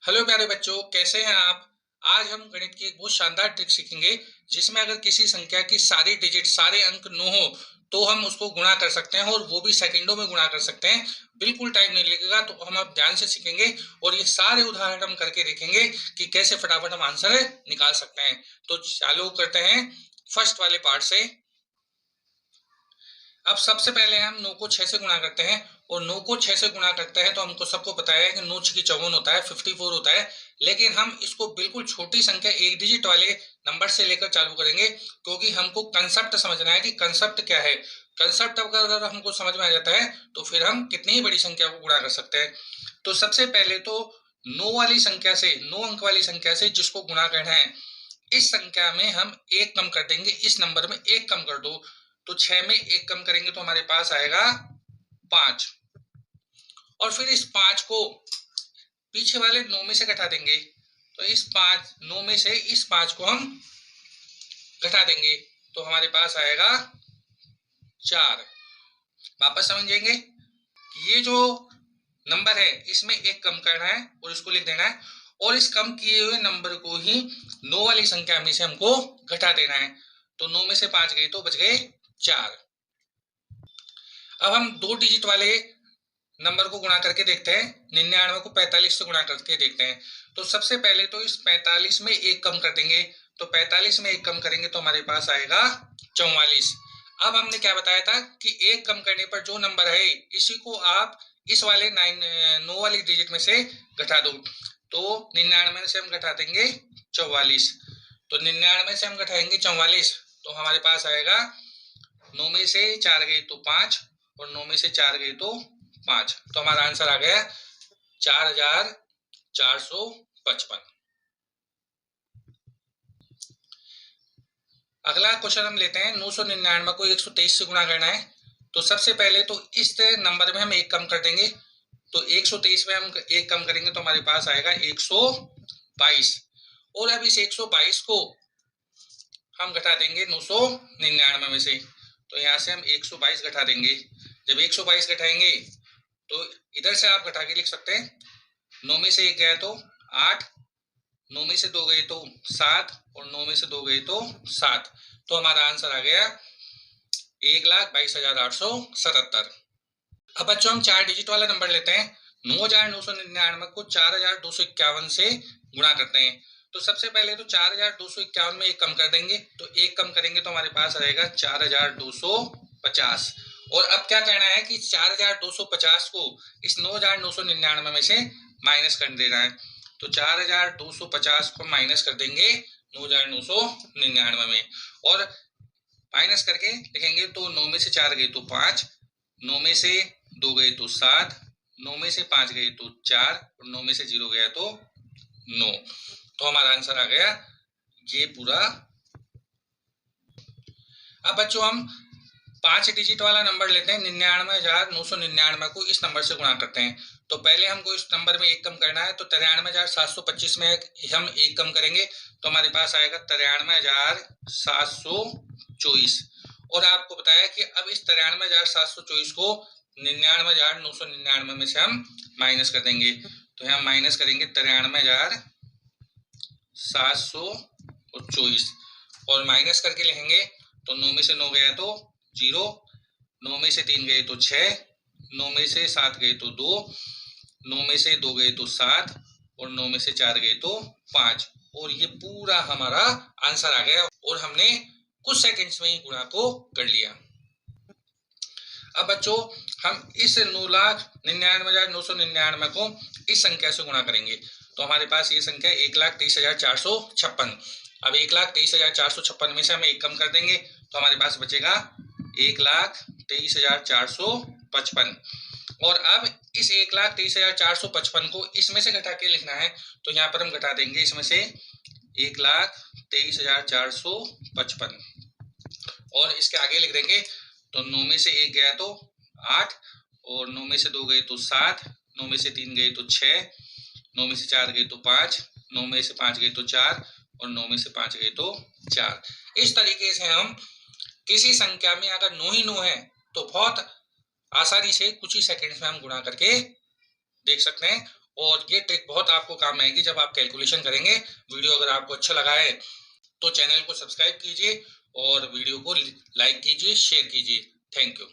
Hello प्यारे बच्चों, कैसे हैं आप। आज हम गणित की एक बहुत शानदार ट्रिक सीखेंगे जिसमें अगर किसी संख्या की सारी डिजिट सारे अंक 9 हो तो हम उसको गुणा कर सकते हैं और वो भी सेकंडों में गुणा कर सकते हैं। बिल्कुल टाइम नहीं लगेगा, तो हम अब ध्यान से सीखेंगे और ये सारे उदाहरण हम करके देखेंगे कि कैसे फटाफट हम आंसर निकाल सकते हैं। तो चालू करते हैं फर्स्ट वाले पार्ट से। अब सबसे पहले हम 9 को 6 से गुणा करते हैं और 9 को 6 से गुणा करते हैं तो हमको सबको पता है कि 9 छकी 54 होता है, 54 होता है। लेकिन हम इसको बिल्कुल छोटी संख्या एक डिजिट वाले नंबर से लेकर चालू करेंगे क्योंकि हमको कंसेप्ट समझना है कि कंसेप्ट क्या है। कंसेप्ट अगर हमको समझ में आ जाता है तो फिर हम कितनी ही बड़ी संख्या को गुणा कर सकते हैं। तो सबसे पहले तो 9 वाली संख्या से, 9 अंक वाली संख्या से जिसको गुणा करना है, इस संख्या में हम एक कम कर देंगे, इस नंबर में एक कम कर दो। तो 6 में एक कम करेंगे तो हमारे पास आएगा 5 और फिर इस 5 को पीछे वाले 9 में से घटा देंगे। तो इस 9 में से इस 5 को हम घटा देंगे तो हमारे पास आएगा 4। वापस समझेंगे, ये जो नंबर है इसमें एक कम करना है और इसको लिख देना है और इस कम किए हुए नंबर को ही 9 वाली संख्या में से हमको घटा देना है। तो 9 में से 5 गए तो बच गए 4। अब हम 2 डिजिट वाले नंबर को गुणा करके देखते हैं। 99 को 45 से गुणा करके देखते हैं। तो सबसे पहले तो इस 45 में एक कम कर देंगे। तो 45 में एक कम करेंगे तो हमारे पास आएगा 44। अब हमने क्या बताया था कि एक कम करने पर जो नंबर है इसी को आप इस वाले 9 वाली डिजिट में से घटा दो। तो 99 से हम घटा देंगे 44। तो 99 से हम घटाएंगे 44 तो हमारे पास आएगा 9 में से 4 गए तो 5 और 9 में से 4 गए तो 5। तो हमारा आंसर आ गया 4455। अगला क्वेश्चन हम लेते हैं। 999 को 123 से गुणा करना है। तो सबसे पहले तो इस नंबर में हम एक कम कर देंगे। तो 123 में हम एक कम करेंगे तो हमारे पास आएगा 122 और अब इस 122 को हम घटा देंगे 999 में से। तो यहाँ से हम 122 घटा देंगे। जब 122 घटाएंगे तो इधर से आप घटा के लिख सकते हैं। 9 में से 1 गया तो 8, 9 में से 2 गए तो 7 और 9 में से 2 गए तो 7। तो हमारा आंसर आ गया 1,22,877। अब बच्चों हम 4 डिजिट वाला नंबर लेते हैं। 9,999 को 4,251 से गुणा करते हैं। तो सबसे पहले तो 4,251 में एक कम कर देंगे। तो एक कम करेंगे तो हमारे पास रहेगा 4,250। और अब क्या करना है कि 4,250 को इस 9,999 में से माइनस कर देना है। तो 4,250 को माइनस कर देंगे 9,999 में और माइनस करके लिखेंगे। तो 9 में से 4 गए तो 5, 9 में से 2 गए तो 7, 9 में से 5 गए तो 4 और 9 में से 0 गया तो 9। तो हमारा आंसर आ गया ये पूरा। अब बच्चों हम 5 डिजिट वाला नंबर लेते हैं। 99,999 को इस नंबर से गुणा करते हैं। तो पहले हमको इस नंबर में एक कम करना है। तो 93,725 में हम एक कम करेंगे तो हमारे पास आएगा 93,724। और आपको बताया कि अब इस 93,724 को 99,999 में से हम माइनस कर देंगे। तो यहाँ माइनस करेंगे 93,724 और माइनस करके लिखेंगे। तो 9 में से 9 गया तो 0, 9 में से 3 गए तो 6, 9 में से 7 गए तो 2, 9 में से 2 गए तो 7 और 9 में से 4 गए तो 5। और ये पूरा हमारा आंसर आ गया और हमने कुछ सेकंड्स में ही गुणा को कर लिया। अब बच्चों हम इस 9,99,999 को इस संख्या से गुणा करेंगे। तो हमारे पास ये संख्या 1,23,456। अब 1,23,456 में से हम एक कम कर देंगे तो हमारे पास बचेगा 1,23,455। और अब इस 1,23,455 को इसमें से घटा के लिखना है। तो यहाँ पर हम घटा देंगे इसमें से 1,23,455 और इसके आगे लिख देंगे। तो 9 में से 1 गया तो 8 और 9 में से 2 गए तो 7, 9 में से 3 गए तो 6, 9 में से 4 गए तो 5, 9 में से 5 गए तो 4 और 9 में से 5 गए तो 4। इस तरीके से हम किसी संख्या में अगर 9 ही 9 है तो बहुत आसानी से कुछ ही सेकंड्स में हम गुणा करके देख सकते हैं और ये ट्रिक बहुत आपको काम आएगी जब आप कैलकुलेशन करेंगे। वीडियो अगर आपको अच्छा लगा है तो चैनल को सब्सक्राइब कीजिए और वीडियो को लाइक कीजिए, शेयर कीजिए। Thank you.